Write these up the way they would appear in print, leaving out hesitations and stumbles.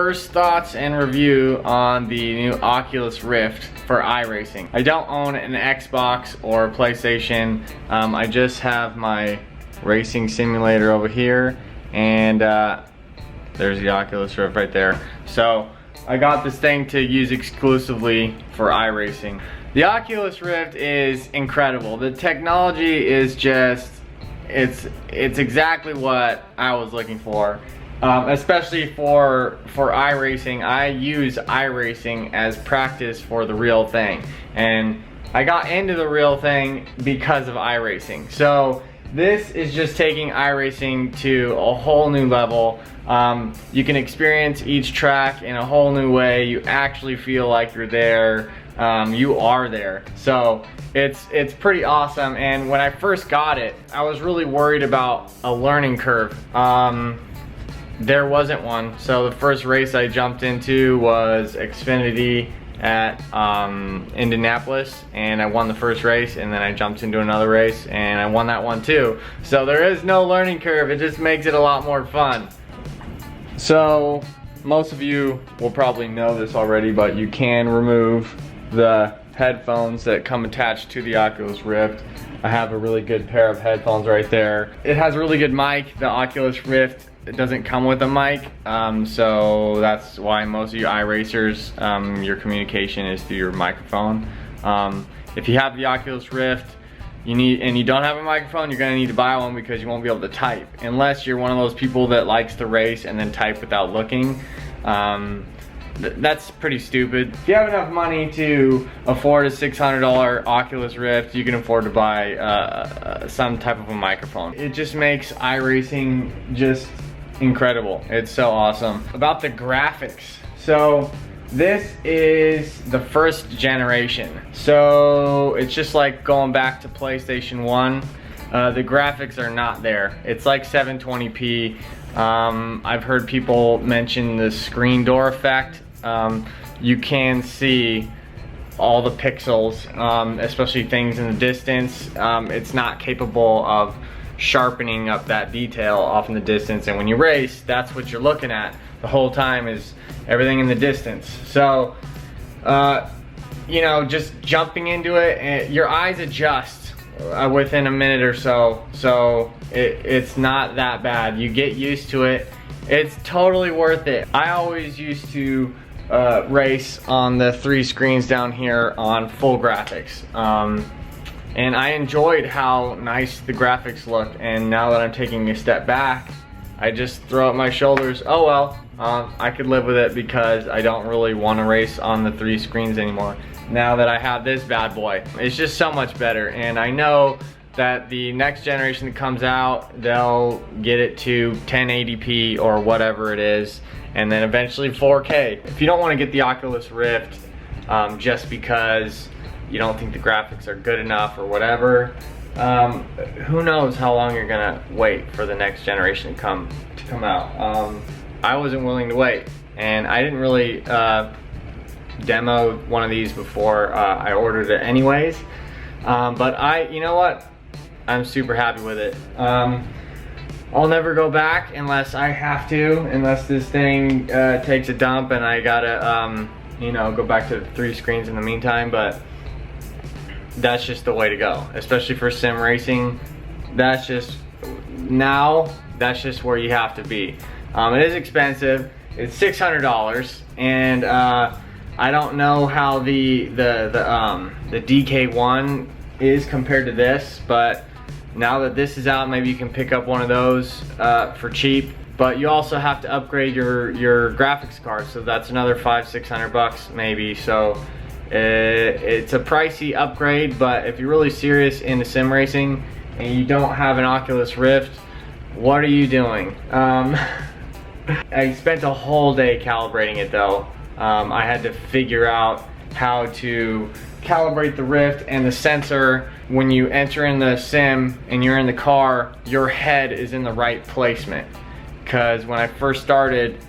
first thoughts and review on the new Oculus Rift for iRacing. I don't own an Xbox or a PlayStation. I just have my racing simulator over here, and there's the Oculus Rift right there. So I got this thing to use exclusively for iRacing. The Oculus Rift is incredible. The technology is just, it's exactly what I was looking for. Especially for iRacing. I use iRacing as practice for the real thing. And I got into the real thing because of iRacing. So this is just taking iRacing to a whole new level. You can experience each track in a whole new way. You actually feel like you're there. You are there. So it's pretty awesome. And when I first got it, I was really worried about a learning curve. There wasn't one. So the first race I jumped into was Xfinity at Indianapolis, and I won the first race, and then I jumped into another race and I won that one too. So there is no learning curve. It just makes it a lot more fun. So most of you will probably know this already, but you can remove the headphones that come attached to the Oculus Rift. I have a really good pair of headphones right there. It has a really good mic. The Oculus Rift, it doesn't come with a mic, so that's why most of you iRacers, your communication is through your microphone. If you have the Oculus Rift, and you don't have a microphone, you're gonna need to buy one because you won't be able to type, unless you're one of those people that likes to race and then type without looking. That's pretty stupid. If you have enough money to afford a $600 Oculus Rift, you can afford to buy some type of a microphone. It just makes iRacing just incredible. It's so awesome. About the graphics. So this is the first generation. So it's just like going back to PlayStation 1. The graphics are not there. It's like 720p. I've heard people mention the screen door effect. You can see all the pixels, especially things in the distance. It's not capable of sharpening up that detail off in the distance, and when you race, that's what you're looking at the whole time, is everything in the distance. So you know, just jumping into it, your eyes adjust within a minute or so. So it's not that bad. You get used to it. It's totally worth it. I always used to race on the 3 screens down here on full graphics. And I enjoyed how nice the graphics looked, and now that I'm taking a step back, I just throw up my shoulders. Oh well, I could live with it because I don't really want to race on the 3 screens anymore. Now that I have this bad boy, it's just so much better, and I know that the next generation that comes out, they'll get it to 1080p or whatever it is, and then eventually 4K. If you don't want to get the Oculus Rift just because you don't think the graphics are good enough or whatever, who knows how long you're gonna wait for the next generation to come out. I wasn't willing to wait, and I didn't really demo one of these before I ordered it anyways. But you know what? I'm super happy with it. I'll never go back unless I have to, unless this thing takes a dump and I gotta, you know, go back to the 3 screens in the meantime. But that's just the way to go, especially for sim racing. That's just where you have to be. It is expensive. It's $600, and I don't know how the DK1 is compared to this, but now that this is out, maybe you can pick up one of those for cheap. But you also have to upgrade your graphics card, so that's another $500-600 bucks maybe. So it's a pricey upgrade, but if you're really serious into sim racing and you don't have an Oculus Rift, what are you doing? I spent a whole day calibrating it though. I had to figure out how to calibrate the Rift and the sensor. When you enter in the sim and you're in the car, your head is in the right placement. Because when I first started,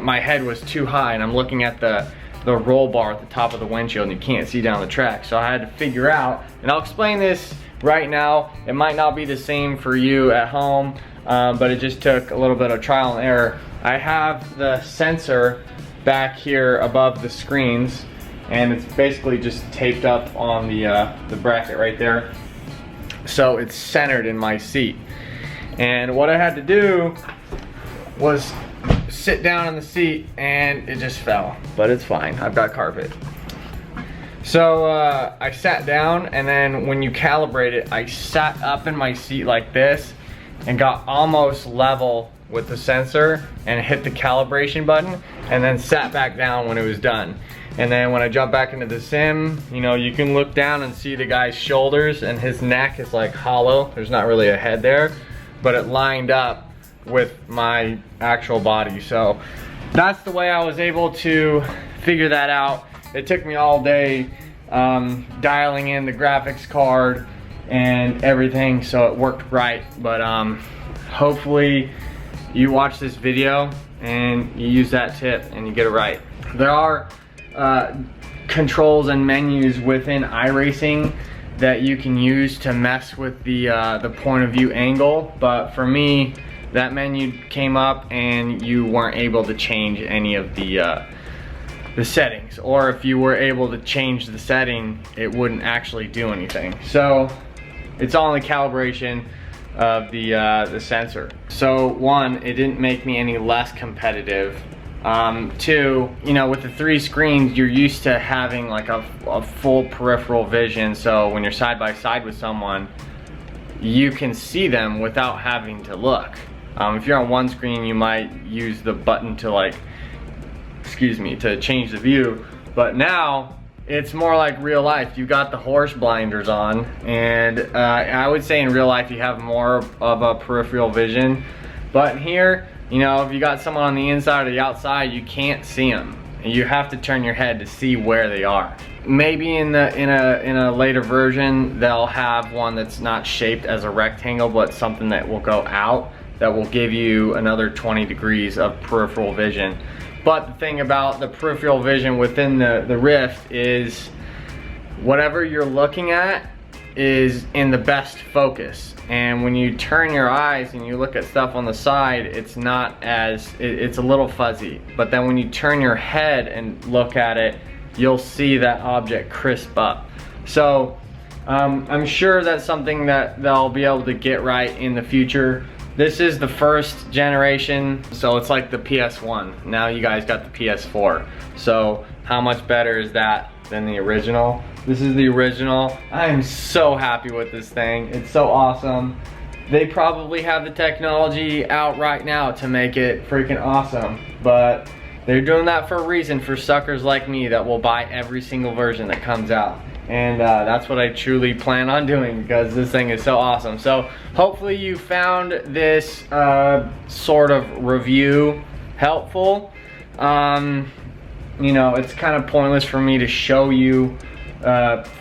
my head was too high, and I'm looking at the roll bar at the top of the windshield and you can't see down the track. So I had to figure out, and I'll explain this right now. It might not be the same for you at home. but it just took a little bit of trial and error. I have the sensor back here above the screens, and it's basically just taped up on the bracket right there. So it's centered in my seat. And what I had to do was sit down in the seat, and it just fell. But it's fine, I've got carpet. So I sat down, and then when you calibrate it, I sat up in my seat like this and got almost level with the sensor and hit the calibration button, and then sat back down when it was done. And then when I jump back into the sim, you know, you can look down and see the guy's shoulders, and his neck is like hollow. There's not really a head there, but it lined up with my actual body. So that's the way I was able to figure that out. It took me all day dialing in the graphics card and everything, so it worked right. But hopefully you watch this video and you use that tip and you get it right. There are controls and menus within iRacing that you can use to mess with the point of view angle, but for me, that menu came up and you weren't able to change any of the settings, or if you were able to change the setting, it wouldn't actually do anything. So it's all in the calibration of the sensor. So one, it didn't make me any less competitive. Two, you know, with the 3 screens, you're used to having like a full peripheral vision, so when you're side by side with someone, you can see them without having to look. If you're on one screen, you might use the button to to change the view, but now it's more like real life. You got the horse blinders on, and I would say in real life you have more of a peripheral vision, but here, you know, if you got someone on the inside or the outside, you can't see them. You have to turn your head to see where they are. Maybe in a later version, they'll have one that's not shaped as a rectangle, but something that will go out, that will give you another 20 degrees of peripheral vision. But the thing about the peripheral vision within the Rift is whatever you're looking at is in the best focus. And when you turn your eyes and you look at stuff on the side, it's not as, it's a little fuzzy. But then when you turn your head and look at it, you'll see that object crisp up. So I'm sure that's something that they'll be able to get right in the future. This is the first generation, so it's like the PS1. Now you guys got the PS4. So how much better is that than the original? This is the original. I am so happy with this thing. It's so awesome. They probably have the technology out right now to make it freaking awesome, but they're doing that for a reason, for suckers like me that will buy every single version that comes out. And that's what I truly plan on doing, because this thing is so awesome. So hopefully you found this sort of review helpful. You know, it's kind of pointless for me to show you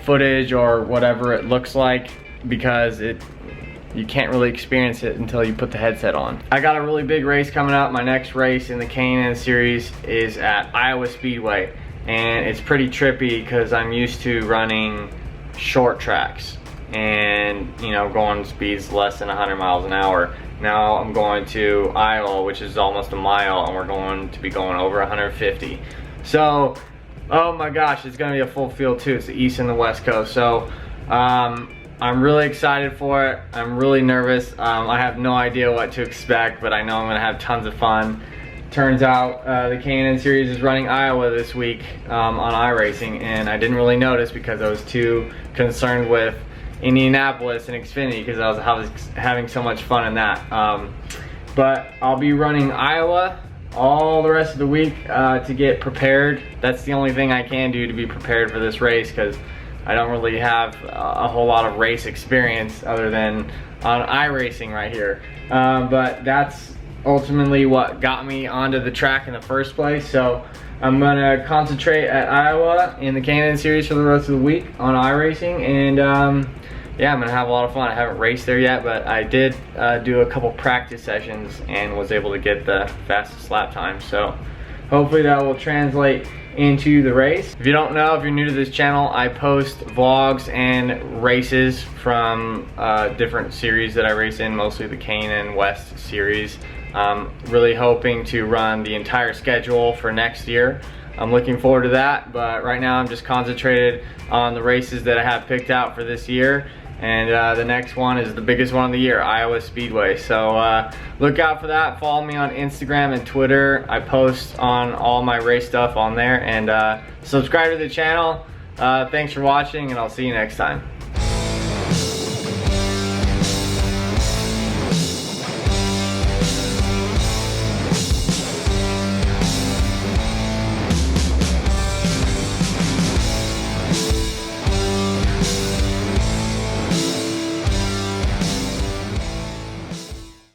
footage or whatever it looks like, because you can't really experience it until you put the headset on. I got a really big race coming up. My next race in the K&N series is at Iowa Speedway. And it's pretty trippy because I'm used to running short tracks and, you know, going speeds less than 100 miles an hour. Now I'm going to Iowa, which is almost a mile, and we're going to be going over 150. So, oh my gosh, it's gonna be a full field too. It's the East and the West Coast. So I'm really excited for it. I'm really nervous. I have no idea what to expect, but I know I'm gonna have tons of fun. Turns out the K&N series is running Iowa this week on iRacing, and I didn't really notice because I was too concerned with Indianapolis and Xfinity, because I was having so much fun in that. But I'll be running Iowa all the rest of the week to get prepared. That's the only thing I can do to be prepared for this race, because I don't really have a whole lot of race experience other than on iRacing right here. But that's ultimately what got me onto the track in the first place. So I'm gonna concentrate at Iowa in the K&N series for the rest of the week on iRacing, and yeah, I'm gonna have a lot of fun. I haven't raced there yet, but I did do a couple practice sessions and was able to get the fastest lap time. So hopefully that will translate into the race. If you don't know, if you're new to this channel, I post vlogs and races from different series that I race in, mostly the K&N West series. Really hoping to run the entire schedule for next year. I'm looking forward to that, but right now I'm just concentrated on the races that I have picked out for this year. And the next one is the biggest one of the year, Iowa Speedway. So look out for that. Follow me on Instagram and Twitter. I post on all my race stuff on there. And subscribe to the channel. Thanks for watching, and I'll see you next time.